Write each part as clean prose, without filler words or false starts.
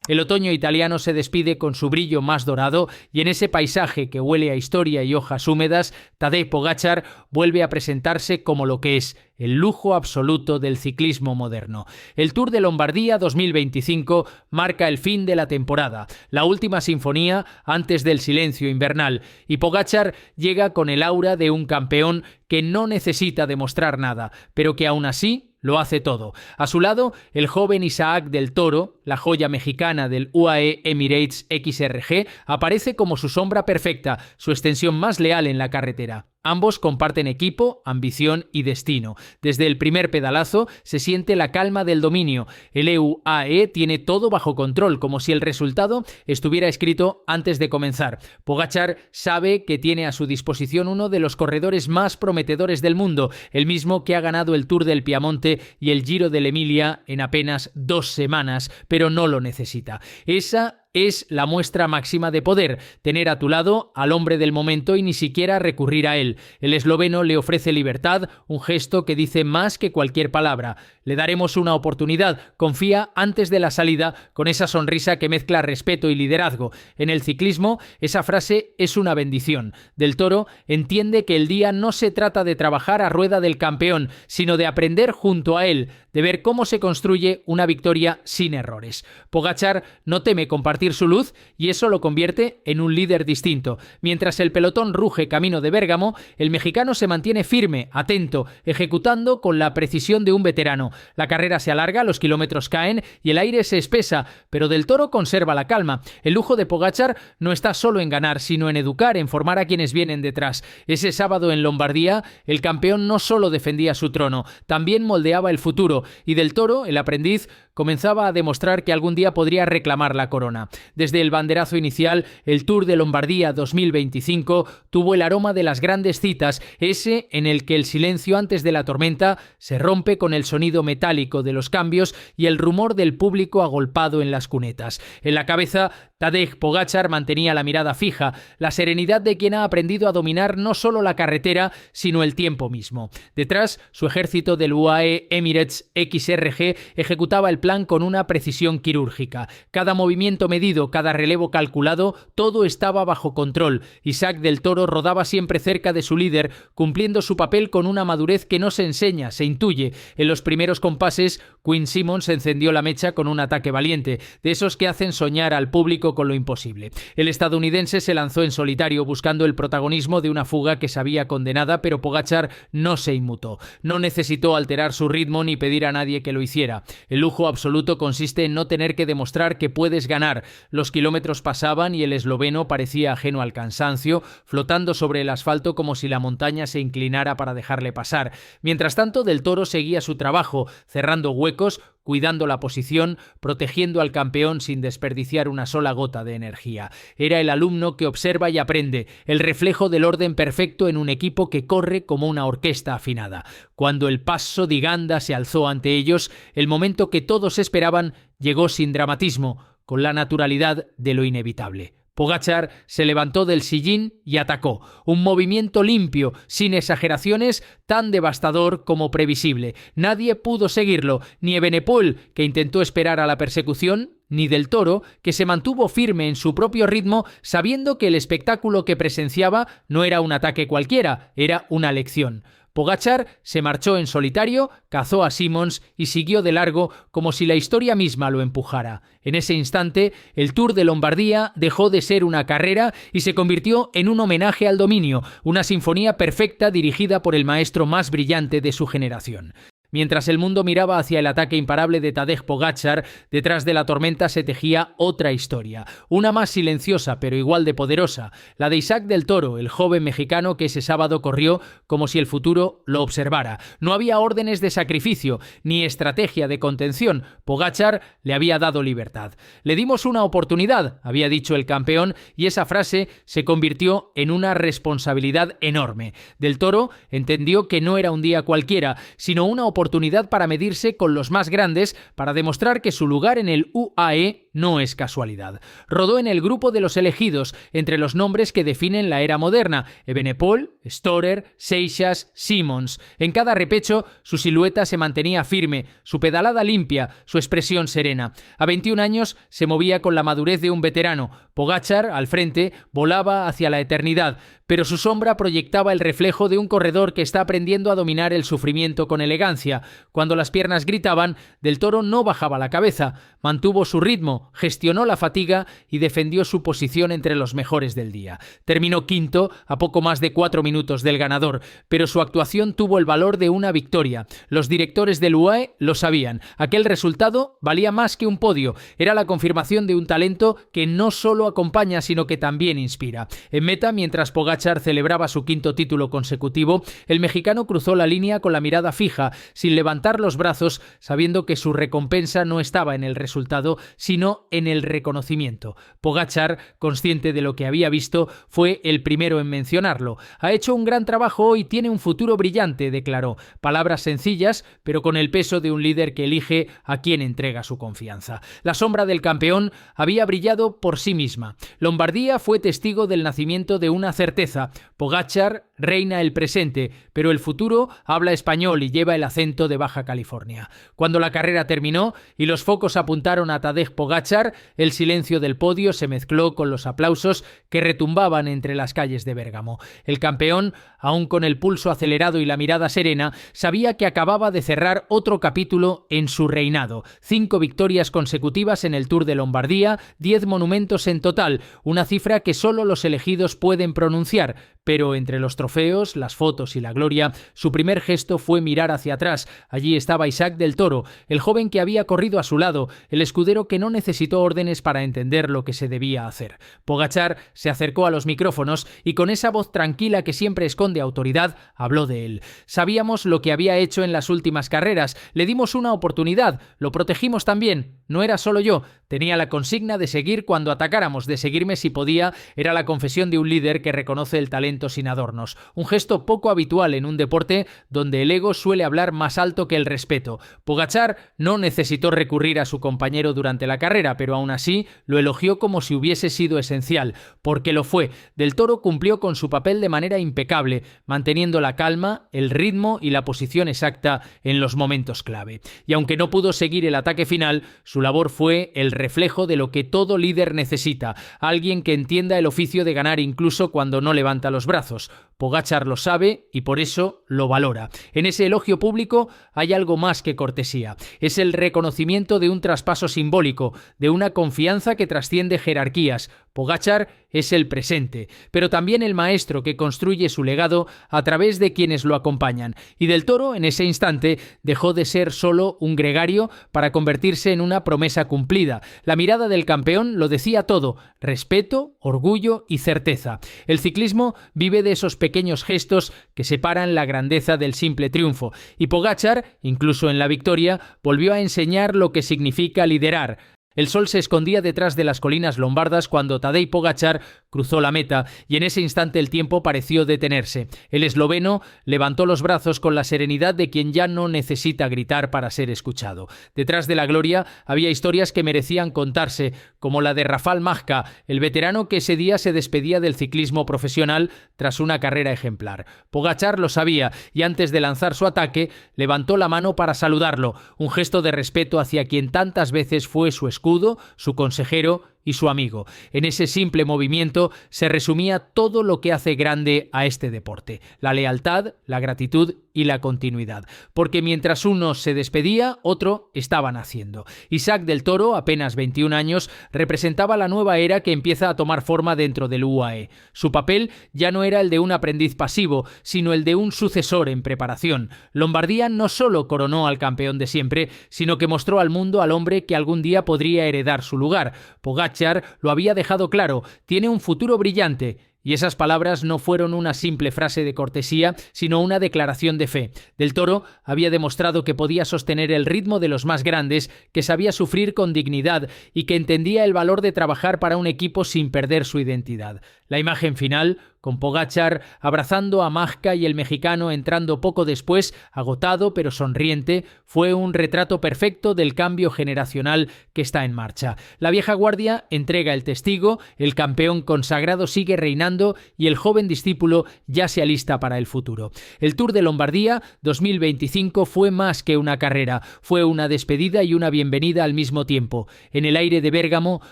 El otoño italiano se despide con su brillo más dorado y en ese paisaje que huele a historia y hojas húmedas, Tadej Pogačar vuelve a presentarse como lo que es, el lujo absoluto del ciclismo moderno. El Tour de Lombardía 2025 marca el fin de la temporada, la última sinfonía antes del silencio invernal, y Pogačar llega con el aura de un campeón que no necesita demostrar nada, pero que aún así lo hace todo. A su lado, el joven Isaac del Toro, la joya mexicana del UAE Emirates XRG, aparece como su sombra perfecta, su extensión más leal en la carretera. Ambos comparten equipo, ambición y destino. Desde el primer pedalazo se siente la calma del dominio. El UAE tiene todo bajo control, como si el resultado estuviera escrito antes de comenzar. Pogačar sabe que tiene a su disposición uno de los corredores más prometedores del mundo, el mismo que ha ganado el Tour del Piamonte y el Giro del Emilia en apenas 2 semanas, pero no lo necesita. Esa es la muestra máxima de poder, tener a tu lado al hombre del momento y ni siquiera recurrir a él. El esloveno le ofrece libertad, un gesto que dice más que cualquier palabra. Le daremos una oportunidad, confía antes de la salida con esa sonrisa que mezcla respeto y liderazgo. En el ciclismo, esa frase es una bendición. Del Toro entiende que el día no se trata de trabajar a rueda del campeón, sino de aprender junto a él, de ver cómo se construye una victoria sin errores. Pogačar no teme compartir su luz y eso lo convierte en un líder distinto. Mientras el pelotón ruge camino de Bérgamo, el mexicano se mantiene firme, atento, ejecutando con la precisión de un veterano. La carrera se alarga, los kilómetros caen y el aire se espesa, pero Del Toro conserva la calma. El lujo de Pogačar no está solo en ganar, sino en educar, en formar a quienes vienen detrás. Ese sábado en Lombardía, el campeón no solo defendía su trono, también moldeaba el futuro, y Del Toro, el aprendiz, comenzaba a demostrar que algún día podría reclamar la corona. Desde el banderazo inicial, el Tour de Lombardía 2025 tuvo el aroma de las grandes citas, ese en el que el silencio antes de la tormenta se rompe con el sonido metálico de los cambios y el rumor del público agolpado en las cunetas. En la cabeza, Tadej Pogačar mantenía la mirada fija, la serenidad de quien ha aprendido a dominar no solo la carretera, sino el tiempo mismo. Detrás, su ejército del UAE Emirates XRG ejecutaba el plan con una precisión quirúrgica. Cada movimiento medido, cada relevo calculado, todo estaba bajo control. Isaac del Toro rodaba siempre cerca de su líder, cumpliendo su papel con una madurez que no se enseña, se intuye. En los primeros compases, Quinn Simmons encendió la mecha con un ataque valiente, de esos que hacen soñar al público con lo imposible. El estadounidense se lanzó en solitario buscando el protagonismo de una fuga que sabía condenada, pero Pogačar no se inmutó. No necesitó alterar su ritmo ni pedir a nadie que lo hiciera. El lujo absoluto consiste en no tener que demostrar que puedes ganar. Los kilómetros pasaban y el esloveno parecía ajeno al cansancio, flotando sobre el asfalto como si la montaña se inclinara para dejarle pasar. Mientras tanto, Del Toro seguía su trabajo, cerrando huecos, cuidando la posición, protegiendo al campeón sin desperdiciar una sola gota de energía. Era el alumno que observa y aprende, el reflejo del orden perfecto en un equipo que corre como una orquesta afinada. Cuando el Passo di Ganda se alzó ante ellos, el momento que todos esperaban llegó sin dramatismo, con la naturalidad de lo inevitable. Pogačar se levantó del sillín y atacó. Un movimiento limpio, sin exageraciones, tan devastador como previsible. Nadie pudo seguirlo, ni Evenepoel, que intentó esperar a la persecución, ni Del Toro, que se mantuvo firme en su propio ritmo, sabiendo que el espectáculo que presenciaba no era un ataque cualquiera, era una lección. Pogačar se marchó en solitario, cazó a Simmons y siguió de largo como si la historia misma lo empujara. En ese instante, el Tour de Lombardía dejó de ser una carrera y se convirtió en un homenaje al dominio, una sinfonía perfecta dirigida por el maestro más brillante de su generación. Mientras el mundo miraba hacia el ataque imparable de Tadej Pogačar, detrás de la tormenta se tejía otra historia, una más silenciosa pero igual de poderosa, la de Isaac del Toro, el joven mexicano que ese sábado corrió como si el futuro lo observara. No había órdenes de sacrificio, ni estrategia de contención. Pogačar le había dado libertad. Le dimos una oportunidad, había dicho el campeón, y esa frase se convirtió en una responsabilidad enorme. Del Toro entendió que no era un día cualquiera, sino una oportunidad para medirse con los más grandes, para demostrar que su lugar en el UAE no es casualidad. Rodó en el grupo de los elegidos, entre los nombres que definen la era moderna: Evenepoel, Storer, Seixas, Simons. En cada repecho, su silueta se mantenía firme, su pedalada limpia, su expresión serena. A 21 años se movía con la madurez de un veterano. Pogačar, al frente, volaba hacia la eternidad, pero su sombra proyectaba el reflejo de un corredor que está aprendiendo a dominar el sufrimiento con elegancia. Cuando las piernas gritaban, Del Toro no bajaba la cabeza, mantuvo su ritmo, gestionó la fatiga y defendió su posición entre los mejores del día. Terminó quinto, a poco más de 4 minutos del ganador, pero su actuación tuvo el valor de una victoria. Los directores del UAE lo sabían. Aquel resultado valía más que un podio. Era la confirmación de un talento que no solo acompaña, sino que también inspira. En meta, mientras Pogačar celebraba su quinto título consecutivo, el mexicano cruzó la línea con la mirada fija, sin levantar los brazos, sabiendo que su recompensa no estaba en el resultado, sino en el reconocimiento. Pogačar, consciente de lo que había visto, fue el primero en mencionarlo. Ha hecho un gran trabajo y tiene un futuro brillante, declaró. Palabras sencillas, pero con el peso de un líder que elige a quien entrega su confianza. La sombra del campeón había brillado por sí misma. Lombardía fue testigo del nacimiento de una certeza: Pogačar reina el presente, pero el futuro habla español y lleva el acento de Baja California. Cuando la carrera terminó y los focos apuntaron a Tadej Pogačar, el silencio del podio se mezcló con los aplausos que retumbaban entre las calles de Bérgamo. El campeón, aún con el pulso acelerado y la mirada serena, sabía que acababa de cerrar otro capítulo en su reinado. 5 victorias consecutivas en el Tour de Lombardía, 10 monumentos en total, una cifra que solo los elegidos pueden pronunciar, pero entre los trofeos, las fotos y la gloria, su primer gesto fue mirar hacia atrás. Allí estaba Isaac Del Toro, el joven que había corrido a su lado, el escudero que no necesitó órdenes para entender lo que se debía hacer. Pogačar se acercó a los micrófonos y con esa voz tranquila que siempre esconde autoridad, habló de él. Sabíamos lo que había hecho en las últimas carreras, le dimos una oportunidad, lo protegimos también. No era solo yo, tenía la consigna de seguir cuando atacáramos, de seguirme si podía. Era la confesión de un líder que reconoce el talento sin adornos. Un gesto poco habitual en un deporte donde el ego suele hablar más alto que el respeto. Pogačar no necesitó recurrir a su compañero durante la carrera, pero aún así lo elogió como si hubiese sido esencial, porque lo fue. Del Toro cumplió con su papel de manera impecable, manteniendo la calma, el ritmo y la posición exacta en los momentos clave. Y aunque no pudo seguir el ataque final, su labor fue el reflejo de lo que todo líder necesita: alguien que entienda el oficio de ganar incluso cuando no levanta los brazos. Pogačar lo sabe y por eso lo valora. En ese elogio público hay algo más que cortesía. Es el reconocimiento de un traspaso simbólico, de una confianza que trasciende jerarquías. Pogačar es el presente, pero también el maestro que construye su legado a través de quienes lo acompañan. Y Del Toro, en ese instante, dejó de ser solo un gregario para convertirse en una promesa cumplida. La mirada del campeón lo decía todo: respeto, orgullo y certeza. El ciclismo vive de esos pequeños gestos que separan la grandeza del simple triunfo. Y Pogačar, incluso en la victoria, volvió a enseñar lo que significa liderar. El sol se escondía detrás de las colinas lombardas cuando Tadej Pogačar cruzó la meta y en ese instante el tiempo pareció detenerse. El esloveno levantó los brazos con la serenidad de quien ya no necesita gritar para ser escuchado. Detrás de la gloria había historias que merecían contarse, como la de Rafal Majka, el veterano que ese día se despedía del ciclismo profesional tras una carrera ejemplar. Pogačar lo sabía y antes de lanzar su ataque levantó la mano para saludarlo, un gesto de respeto hacia quien tantas veces fue su escudo, su consejero y su amigo. En ese simple movimiento se resumía todo lo que hace grande a este deporte: la lealtad, la gratitud y la continuidad. Porque mientras uno se despedía, otro estaba naciendo. Isaac Del Toro, apenas 21 años, representaba la nueva era que empieza a tomar forma dentro del UAE. Su papel ya no era el de un aprendiz pasivo, sino el de un sucesor en preparación. Lombardía no solo coronó al campeón de siempre, sino que mostró al mundo al hombre que algún día podría heredar su lugar. Pogačar lo había dejado claro: tiene un futuro brillante. Y esas palabras no fueron una simple frase de cortesía, sino una declaración de fe. Del Toro había demostrado que podía sostener el ritmo de los más grandes, que sabía sufrir con dignidad y que entendía el valor de trabajar para un equipo sin perder su identidad. La imagen final, con Pogačar abrazando a Majka y el mexicano entrando poco después, agotado pero sonriente, fue un retrato perfecto del cambio generacional que está en marcha. La vieja guardia entrega el testigo, el campeón consagrado sigue reinando y el joven discípulo ya se alista para el futuro. El Tour de Lombardía 2025 fue más que una carrera, fue una despedida y una bienvenida al mismo tiempo. En el aire de Bérgamo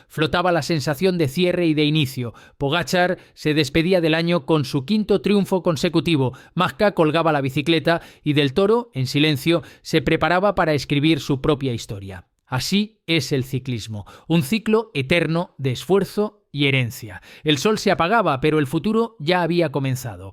flotaba la sensación de cierre y de inicio. Pogačar se despedía del año con su quinto triunfo consecutivo. Majka colgaba la bicicleta y Del Toro, en silencio, se preparaba para escribir su propia historia. Así es el ciclismo, un ciclo eterno de esfuerzo y herencia. El sol se apagaba, pero el futuro ya había comenzado.